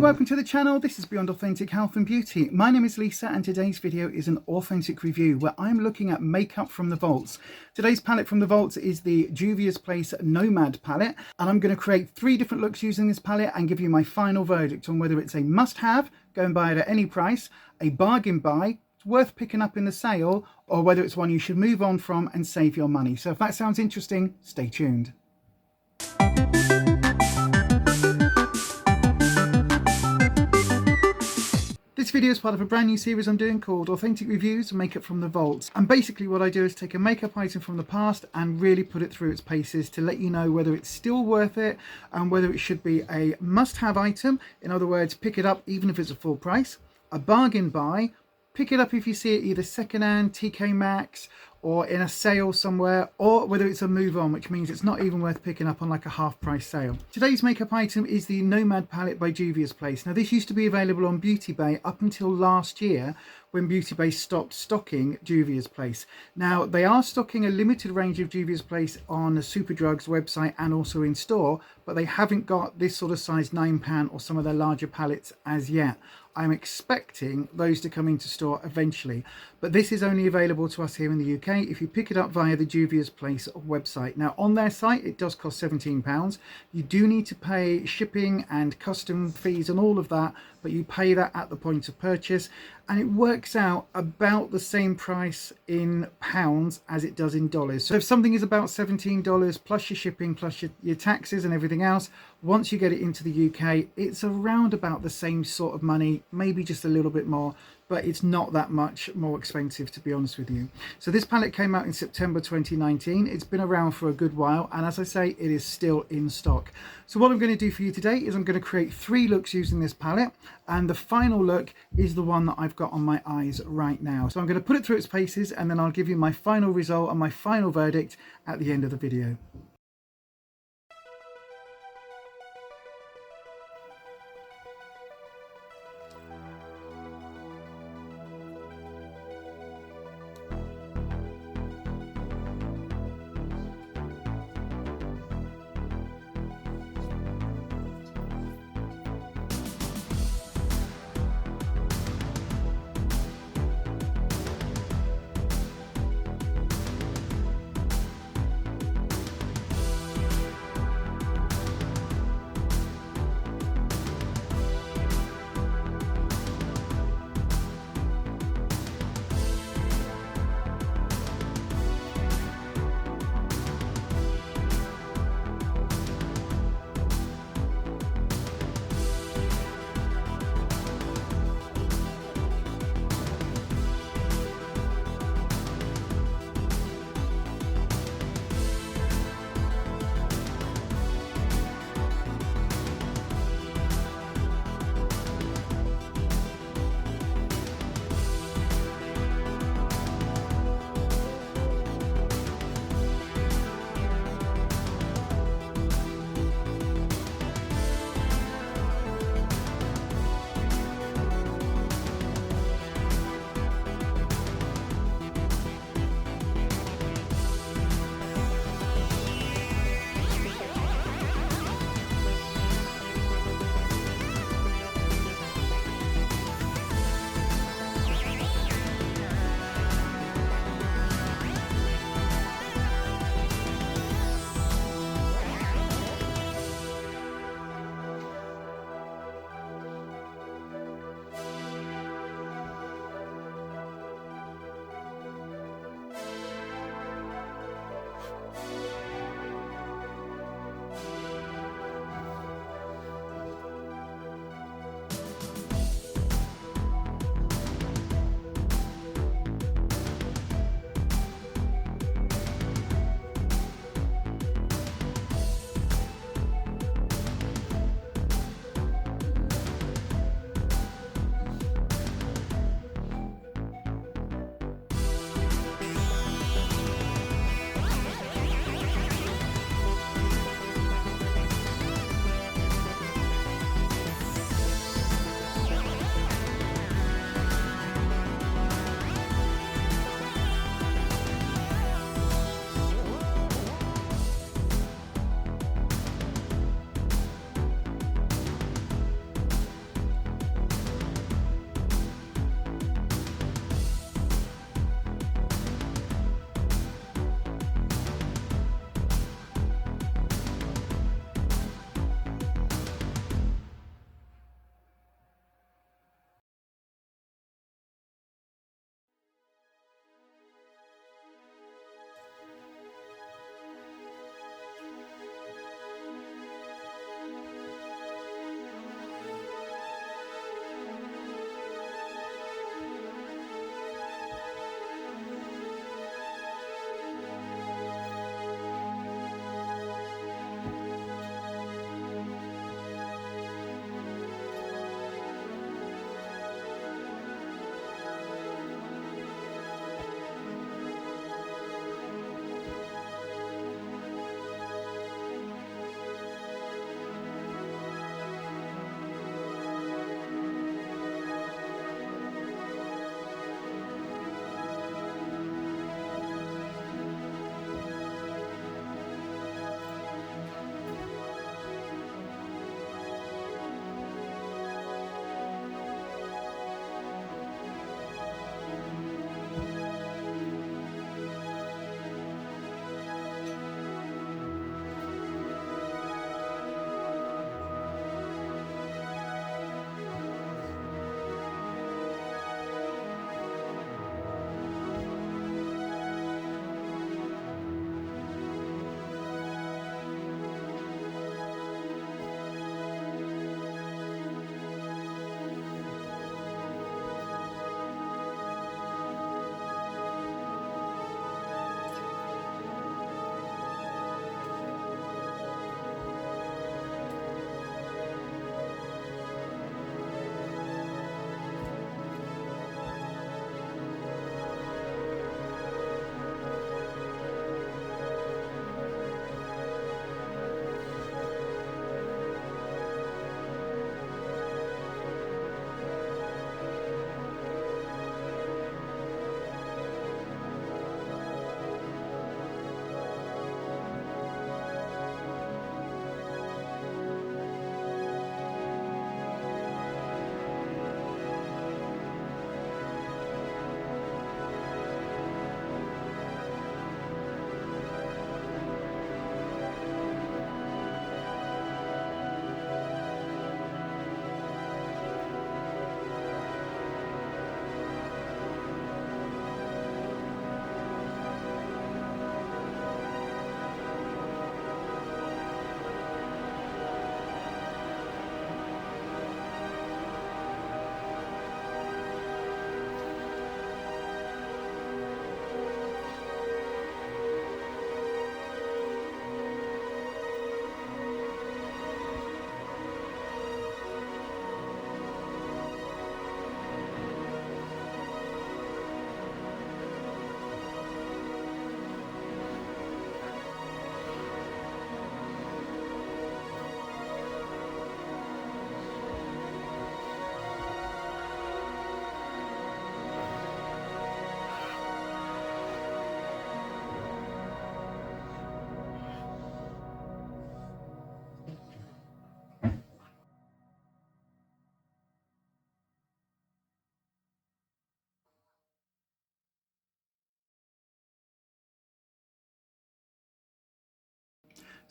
welcome to the channel. This is Beyond Authentic Health and Beauty. My name is Lisa and today's video is an authentic review where I'm looking at makeup from the vaults. Today's palette from the vaults is the Juvias Place Nomad palette, and I'm going to create 3 different looks using this palette and give you my final verdict on whether it's a must-have, go and buy it at any price, a bargain buy, it's worth picking up in the sale, or whether it's one you should move on from and save your money. So if that sounds interesting, stay tuned. This video is part of a brand new series I'm doing called Authentic Reviews of Makeup from the Vaults. And basically what I do is take a makeup item from the past and really put it through its paces to let you know whether it's still worth it and whether it should be a must-have item. In other words, pick it up even if it's a full price. A bargain buy, pick it up if you see it either secondhand, TK Maxx, or in a sale somewhere, or whether it's a move on, which means it's not even worth picking up on like a half price sale. Today's makeup item is the Nomad palette by Juvias Place. Now this used to be available on Beauty Bay up until last year when Beauty Bay stopped stocking Juvias Place. Now they are stocking a limited range of Juvias Place on the Superdrug's website and also in store, but they haven't got this sort of size 9 pan or some of their larger palettes as yet. I'm expecting those to come into store eventually, but this is only available to us here in the UK if you pick it up via the Juvias Place website. Now on their site it does cost £17. You do need to pay shipping and custom fees and all of that, but you pay that at the point of purchase, and it works out about the same price in pounds as it does in dollars. So if something is about $17 plus your shipping plus your taxes and everything else, once you get it into the UK it's around about the same sort of money, maybe just a little bit more, but it's not that much more expensive, to be honest with you. So this palette came out in September 2019. It's been around for a good while, and as I say, it is still in stock. So what I'm going to do for you today is I'm going to create 3 looks using this palette, and the final look is the one that I've got on my eyes right now. So I'm going to put it through its paces, and then I'll give you my final result and my final verdict at the end of the video.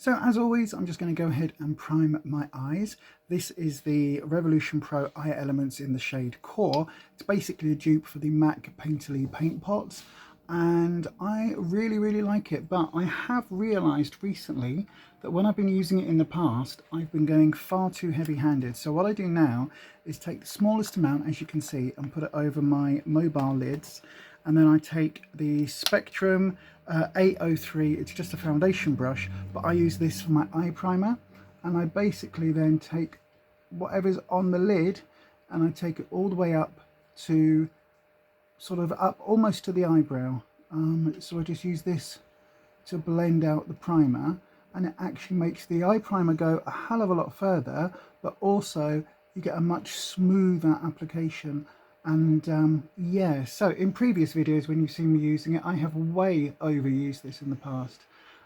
So as always, I'm just going to go ahead and prime my eyes. This is the Revolution Pro Eye Elements in the shade Core. It's basically a dupe for the MAC Painterly paint pots, and I really like it. But I have realised recently that when I've been using it in the past, I've been going far too heavy-handed. So what I do now is take the smallest amount, as you can see, and put it over my mobile lids. And then I take the Spectrum 803, it's just a foundation brush, but I use this for my eye primer. And I basically then take whatever's on the lid and I take it all the way up to sort of up almost to the eyebrow. So I just use this to blend out the primer, and it actually makes the eye primer go a hell of a lot further, but also you get a much smoother application. And yeah, so in previous videos when you've seen me using it, I have way overused this in the past,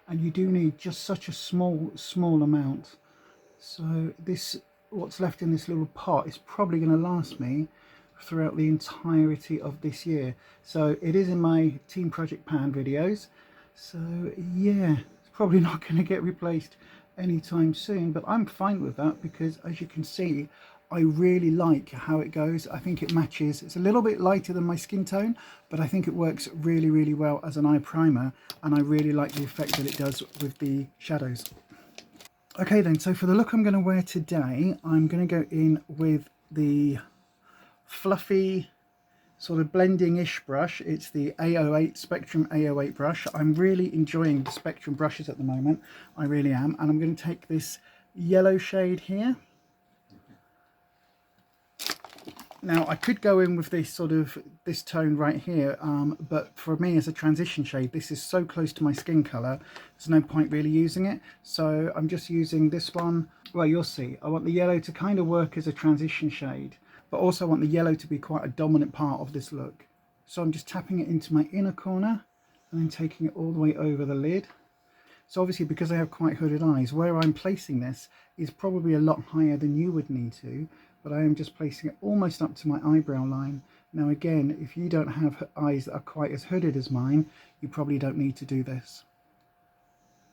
and you do need just such a small amount. So this, what's left in this little pot, is probably going to last me throughout the entirety of this year. So it is in my Team Project Pan videos, so yeah, it's probably not going to get replaced anytime soon, but I'm fine with that because, as you can see, I really like how it goes. I think it matches. It's a little bit lighter than my skin tone, but I think it works really well as an eye primer, and I really like the effect that it does with the shadows. Okay then, so for the look I'm going to wear today, I'm going to go in with the fluffy sort of blending-ish brush. It's the A08 Spectrum A08 brush. I'm really enjoying the Spectrum brushes at the moment. I really am. And I'm going to take this yellow shade here. Now I could go in with this sort of this tone right here, but for me as a transition shade, this is so close to my skin colour, there's no point really using it. So I'm just using this one. Well, you'll see. I want the yellow to kind of work as a transition shade, but also I want the yellow to be quite a dominant part of this look. So I'm just tapping it into my inner corner and then taking it all the way over the lid. So obviously, because I have quite hooded eyes, where I'm placing this is probably a lot higher than you would need to, but I am just placing it almost up to my eyebrow line. Now again, if you don't have eyes that are quite as hooded as mine, you probably don't need to do this.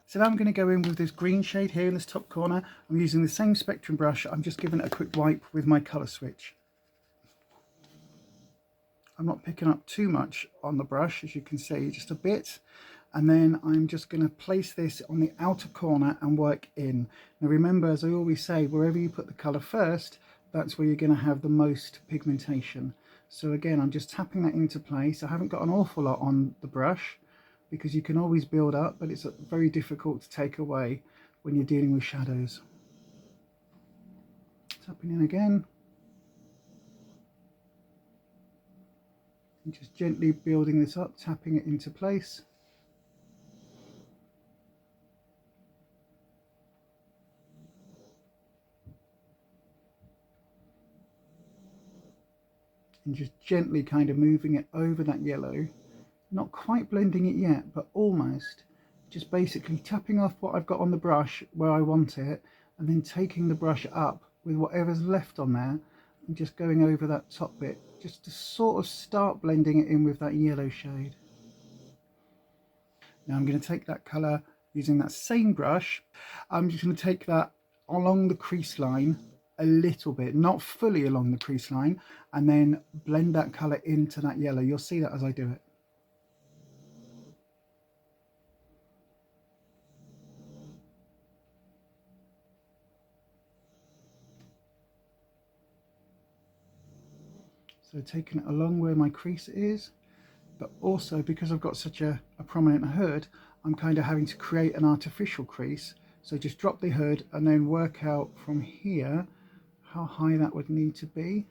So now I'm going to go in with this green shade here in this top corner. I'm using the same Spectrum brush. I'm just giving it a quick wipe with my colour switch. I'm not picking up too much on the brush, as you can see, just a bit. And then I'm just going to place this on the outer corner and work in. Now remember, as I always say, wherever you put the colour first, that's where you're going to have the most pigmentation. So again, I'm just tapping that into place. I haven't got an awful lot on the brush because you can always build up, but it's very difficult to take away when you're dealing with shadows. Tapping in again. And just gently building this up, tapping it into place. And just gently kind of moving it over that yellow. Not quite blending it yet, but almost. Just basically tapping off what I've got on the brush where I want it, and then taking the brush up with whatever's left on there and just going over that top bit, just to sort of start blending it in with that yellow shade. Now I'm going to take that colour using that same brush. I'm just going to take that along the crease line a little bit, not fully along the crease line, and then blend that colour into that yellow. You'll see that as I do it. So taking it along where my crease is, but also because I've got such a prominent hood, I'm kind of having to create an artificial crease. So just drop the hood and then work out from here how high that would need to be.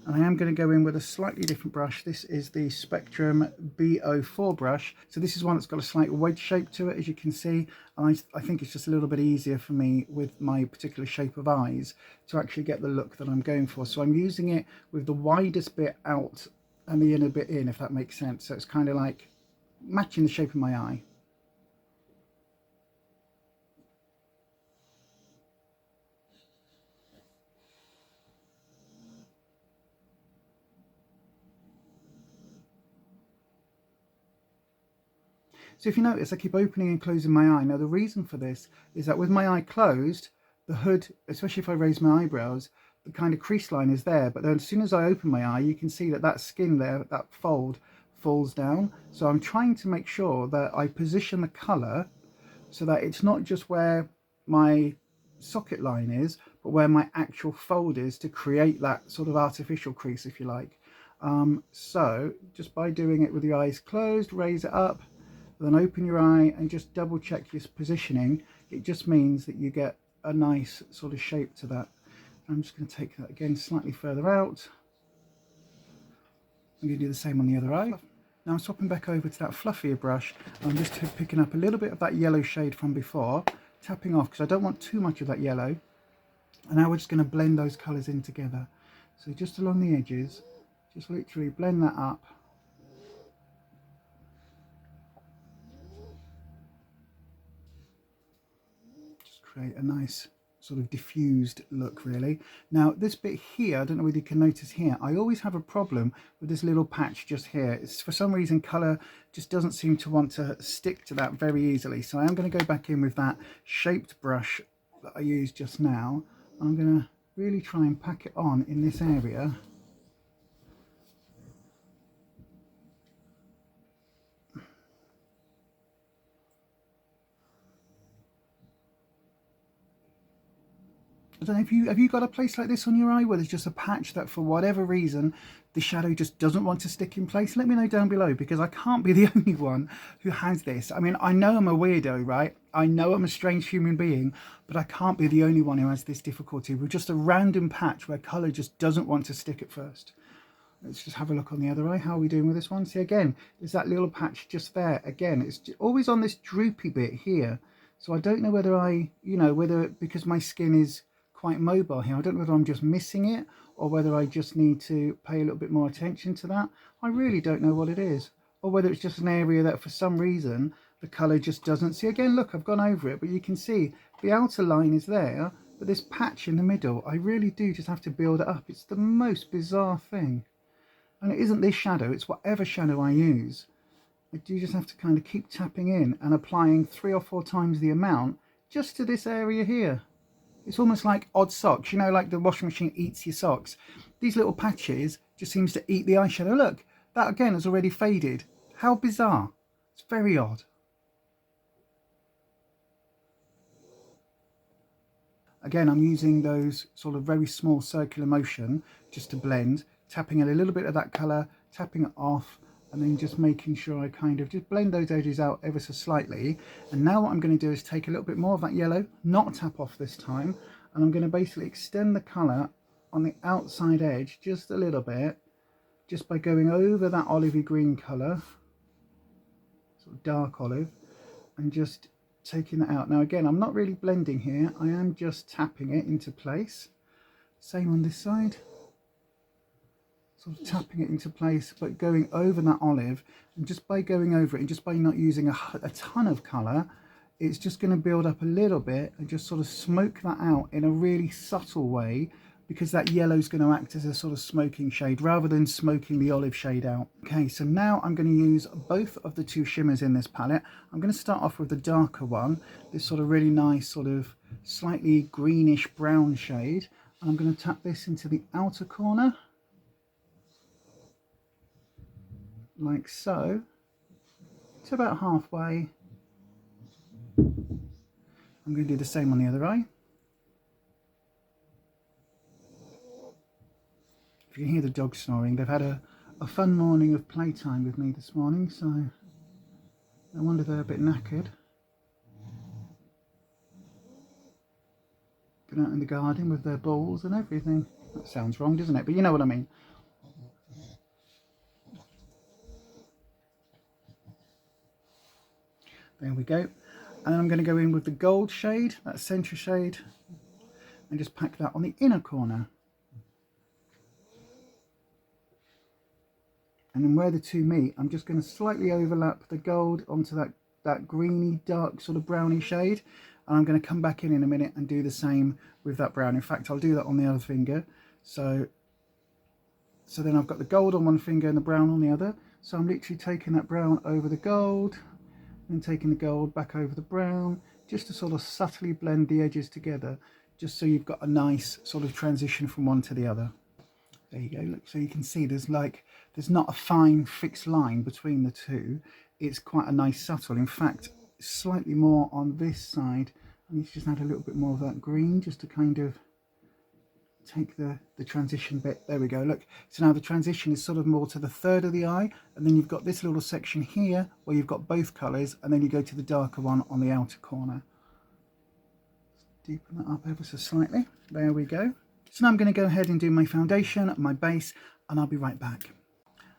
And I am going to go in with a slightly different brush. This is the Spectrum B04 brush. So this is one that's got a slight wedge shape to it, as you can see. And I think it's just a little bit easier for me with my particular shape of eyes to actually get the look that I'm going for. So I'm using it with the widest bit out and the inner bit in, if that makes sense. So it's kind of like matching the shape of my eye. So if you notice, I keep opening and closing my eye. Now the reason for this is that with my eye closed, the hood, especially if I raise my eyebrows, the kind of crease line is there, but then as soon as I open my eye, you can see that that skin there, that fold, falls down. So I'm trying to make sure that I position the colour so that it's not just where my socket line is, but where my actual fold is, to create that sort of artificial crease, if you like. So just by doing it with your eyes closed, raise it up, then open your eye and just double check your positioning. It just means that you get a nice sort of shape to that. I'm just going to take that again slightly further out. I'm going to do the same on the other eye. Now I'm swapping back over to that fluffier brush. I'm just picking up a little bit of that yellow shade from before, tapping off because I don't want too much of that yellow. And now we're just going to blend those colours in together. So just along the edges, just literally blend that up. Just create a nice sort of diffused look really. Now this bit here, I don't know whether you can notice here, I always have a problem with this little patch just here. It's for some reason colour just doesn't seem to want to stick to that very easily. So I am going to go back in with that shaped brush that I used just now. I'm going to really try and pack it on in this area. I don't know if have you got a place like this on your eye where there's just a patch that for whatever reason the shadow just doesn't want to stick in place? Let me know down below, because I can't be the only one who has this. I mean, I know I'm a weirdo, right? I know I'm a strange human being, but I can't be the only one who has this difficulty with just a random patch where colour just doesn't want to stick at first. Let's just have a look on the other eye. How are we doing with this one? See, again, there's that little patch just there. Again, it's always on this droopy bit here. So I don't know whether whether because my skin is quite mobile here, I don't know whether I'm just missing it or whether I just need to pay a little bit more attention to that. I really don't know what it is, or whether it's just an area that for some reason the colour just doesn't. See, again, look, I've gone over it, but you can see the outer line is there, but this patch in the middle, I really do just have to build it up. It's the most bizarre thing. And it isn't this shadow, it's whatever shadow I use. I do just have to kind of keep tapping in and applying 3 or 4 times the amount just to this area here. It's almost like odd socks, you know, like the washing machine eats your socks. These little patches just seems to eat the eyeshadow. Look, that again has already faded. How bizarre. It's very odd. Again, I'm using those sort of very small circular motion just to blend, tapping in a little bit of that colour, tapping it off, and then just making sure I kind of just blend those edges out ever so slightly. And now what I'm going to do is take a little bit more of that yellow, not tap off this time, and I'm going to basically extend the colour on the outside edge just a little bit, just by going over that olivey green colour, sort of dark olive, and just taking that out. Now again, I'm not really blending here, I am just tapping it into place. Same on this side. Sort of tapping it into place, but going over that olive, and just by going over it and just by not using a ton of colour, it's just going to build up a little bit and just sort of smoke that out in a really subtle way, because that yellow is going to act as a sort of smoking shade rather than smoking the olive shade out. Okay, so now I'm going to use both of the 2 shimmers in this palette. I'm going to start off with the darker one, this sort of really nice sort of slightly greenish brown shade. And I'm going to tap this into the outer corner, like so, to about halfway. I'm going to do the same on the other eye. If you can hear the dog snoring, they've had a fun morning of playtime with me this morning, so no wonder they're a bit knackered. Been out in the garden with their balls and everything. That sounds wrong, doesn't it? But you know what I mean. There we go. And I'm going to go in with the gold shade, that centre shade, and just pack that on the inner corner. And then where the 2 meet, I'm just going to slightly overlap the gold onto that greeny, dark sort of browny shade. And I'm going to come back in a minute and do the same with that brown. In fact, I'll do that on the other finger. So then I've got the gold on one finger and the brown on the other. So I'm literally taking that brown over the gold, and taking the gold back over the brown, just to sort of subtly blend the edges together, just so you've got a nice sort of transition from one to the other. There you go, look, so you can see there's not a fine fixed line between the two. It's quite a nice subtle. In fact, slightly more on this side. I need to just add a little bit more of that green just to kind of take the transition bit. There we go, look. So now the transition is sort of more to the third of the eye, and then you've got this little section here where you've got both colours, and then you go to the darker one on the outer corner. Deepen that up ever so slightly. There we go. So now I'm going to go ahead and do my foundation, my base, and I'll be right back.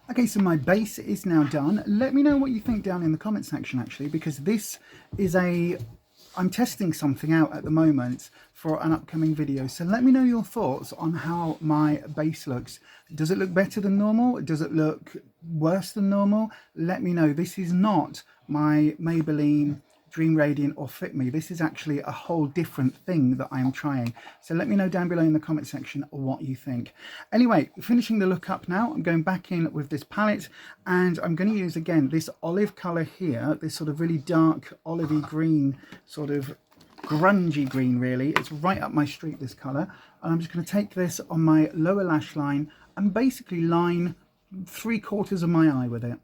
Okay, so my base is now done. Let me know what you think down in the comment section, actually, because this is I'm testing something out at the moment for an upcoming video. So let me know your thoughts on how my base looks. Does it look better than normal? Does it look worse than normal? Let me know. This is not my Maybelline Dream Radiant or Fit Me. This is actually a whole different thing that I am trying. So let me know down below in the comment section what you think. Anyway, finishing the look up now, I'm going back in with this palette, and I'm going to use again this olive colour here, this sort of really dark olivey green, sort of grungy green really. It's right up my street, this colour. And I'm just going to take this on my lower lash line and basically line 3/4 of my eye with it.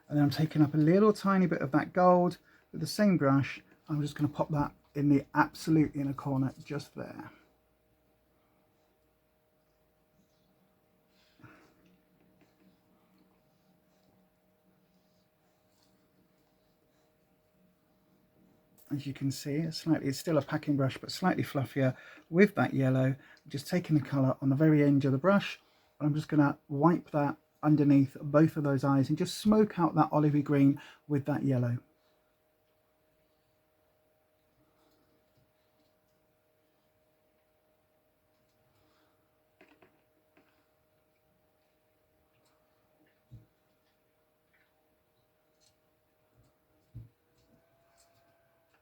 And then I'm taking up a little tiny bit of that gold with the same brush. I'm just going to pop that in the absolute inner corner just there. As you can see, it's still a packing brush, but slightly fluffier with that yellow. I'm just taking the colour on the very end of the brush, and I'm just going to wipe that underneath both of those eyes and just smoke out that olivey green with that yellow.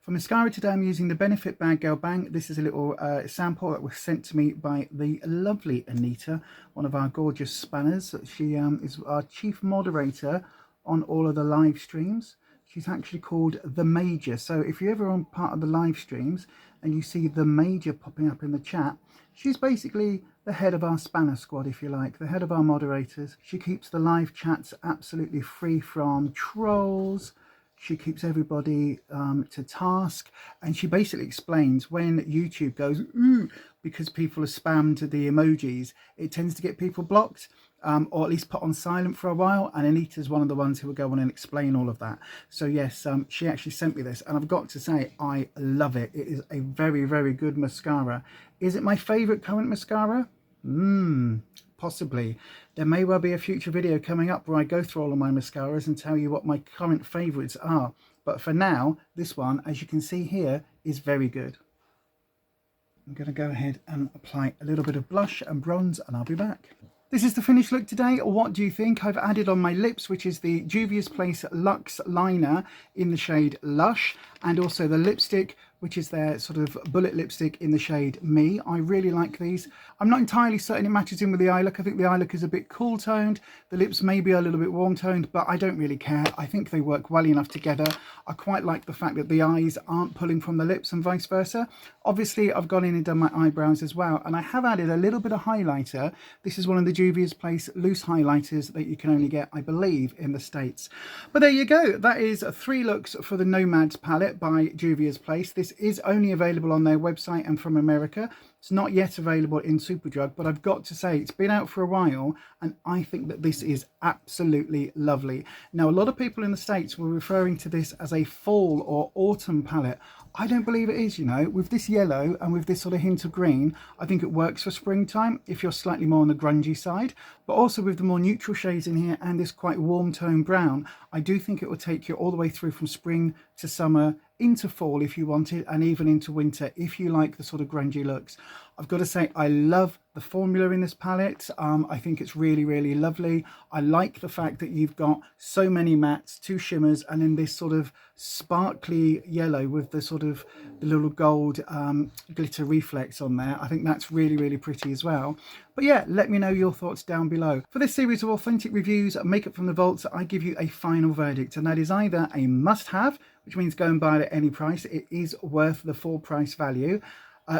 For mascara today, I'm using the Benefit Bad Girl Bang. This is a little sample that was sent to me by the lovely Anita, one of our gorgeous spanners. She is our chief moderator on all of the live streams. She's actually called The Major. So if you're ever on part of the live streams and you see The Major popping up in the chat, she's basically the head of our spanner squad, if you like, the head of our moderators. She keeps the live chats absolutely free from trolls. She keeps everybody to task, and she basically explains when YouTube goes ooh because people have spammed the emojis, it tends to get people blocked or at least put on silent for a while, and Anita's one of the ones who will go on and explain all of that. So yes, she actually sent me this, and I've got to say I love it. It is a very, very good mascara. Is it my favourite current mascara? Possibly. There may well be a future video coming up where I go through all of my mascaras and tell you what my current favourites are. But for now, this one, as you can see here, is very good. I'm going to go ahead and apply a little bit of blush and bronze, and I'll be back. This is the finished look today. What do you think? I've added on my lips, which is the Juvias Place Luxe Liner in the shade Lush, and also the lipstick, which is their sort of bullet lipstick in the shade Me. I really like these. I'm not entirely certain it matches in with the eye look. I think the eye look is a bit cool toned. The lips may be a little bit warm toned, but I don't really care. I think they work well enough together. I quite like the fact that the eyes aren't pulling from the lips and vice versa. Obviously, I've gone in and done my eyebrows as well, and I have added a little bit of highlighter. This is one of the Juvias Place loose highlighters that you can only get, I believe, in the States. But there you go. That is 3 looks for the Nomad palette by Juvias Place. This is only available on their website and from America. It's not yet available in Superdrug, but I've got to say it's been out for a while, and I think that this is absolutely lovely. Now, a lot of people in the States were referring to this as a fall or autumn palette. I don't believe it is, you know. With this yellow and with this sort of hint of green, I think it works for springtime if you're slightly more on the grungy side. But also with the more neutral shades in here and this quite warm tone brown, I do think it will take you all the way through from spring to summer, into fall if you want it, and even into winter if you like the sort of grungy looks. I've got to say, I love the formula in this palette. I think it's really, really lovely. I like the fact that you've got so many mattes, 2 shimmers, and then this sort of sparkly yellow with the sort of the little gold glitter reflex on there. I think that's really, really pretty as well. But yeah, let me know your thoughts down below. For this series of authentic reviews, makeup from the vaults, I give you a final verdict, and that is either a must-have, which means go and buy it at any price. It is worth the full price value.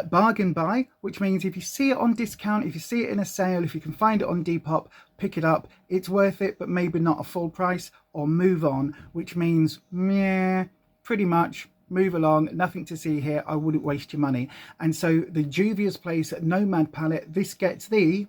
Bargain buy, which means if you see it on discount, if you see it in a sale, if you can find it on Depop, pick it up. It's worth it, but maybe not a full price. Or move on, which means, yeah, pretty much move along, nothing to see here. I wouldn't waste your money. And so the Juvias Place Nomad palette, this gets the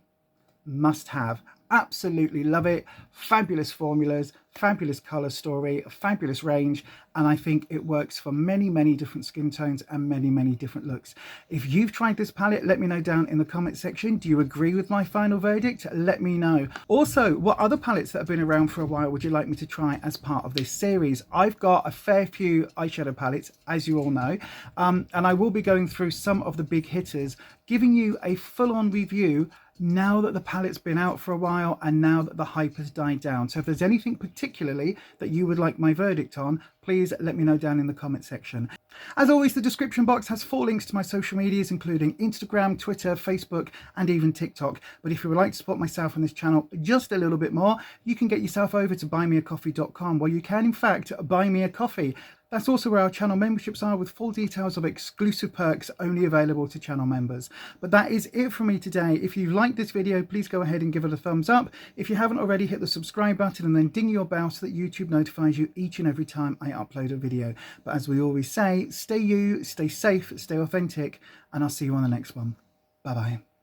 must have. Absolutely love it. Fabulous formulas, fabulous color story, fabulous range, and I think it works for many, many different skin tones and many, many different looks. If you've tried this palette, let me know down in the comment section. Do you agree with my final verdict? Let me know. Also, what other palettes that have been around for a while would you like me to try as part of this series? I've got a fair few eyeshadow palettes, as you all know, and I will be going through some of the big hitters, giving you a full-on review now that the palette's been out for a while and now that the hype has died down. So if there's anything particularly that you would like my verdict on, please let me know down in the comment section. As always, the description box has 4 links to my social medias, including Instagram, Twitter, Facebook, and even TikTok. But if you would like to support myself on this channel just a little bit more, you can get yourself over to buymeacoffee.com, where you can in fact buy me a coffee. That's also where our channel memberships are, with full details of exclusive perks only available to channel members. But that is it from me today. If you liked this video, please go ahead and give it a thumbs up. If you haven't already, hit the subscribe button and then ding your bell so that YouTube notifies you each and every time I upload a video. But as we always say, stay you, stay safe, stay authentic, and I'll see you on the next one. Bye bye.